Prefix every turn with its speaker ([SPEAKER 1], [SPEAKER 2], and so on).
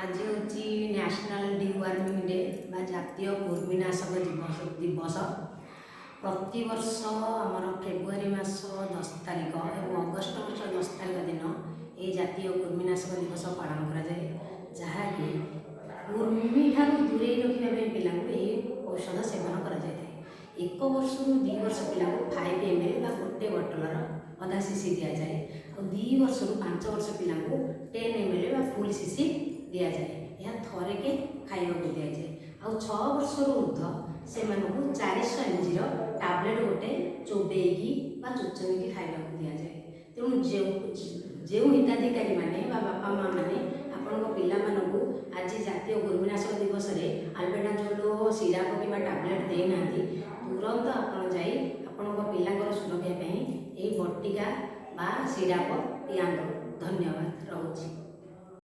[SPEAKER 1] आज हूँ national deworming day बा जातीय कुर्मीनाशक दिवस। प्रति वर्ष आमर फेब्रुआरी मास 10 तारिख और अगस्ट मास 10 तारिख दिन ये जातीय कुर्मीनाशक दिवस पालन कराए, जहाँकि कुर्मी ठार दूरे रखा पिला औषध सेवन कराए। 1 वर्ष रु 2 वर्ष पिला 5 ml गोटे बोतलर अधा शीशी दि जाए और 2 वर्ष रु 5 वर्ष पिला 10 ml फुल शीशी दि जाए। यह थरे के खाइबा को दि जाए। आ 6 वर्ष ऊर्ध्व से 400 mg टैबलेट गोटे चोबेगी चुचुमिकी खाइबा को दि जाए। तेणु जो हिताधिकारी मैंने बापा माँ मैंने आपण पिला आज जातीय कुर्मीनाशक दिवस में अल्बेंडाजोल सिराप कि टैबलेट देना तुरंत आप जाई आपण पिला सुरक्षा ये बटिका बा सिराप पिया। धन्यवाद। रोची।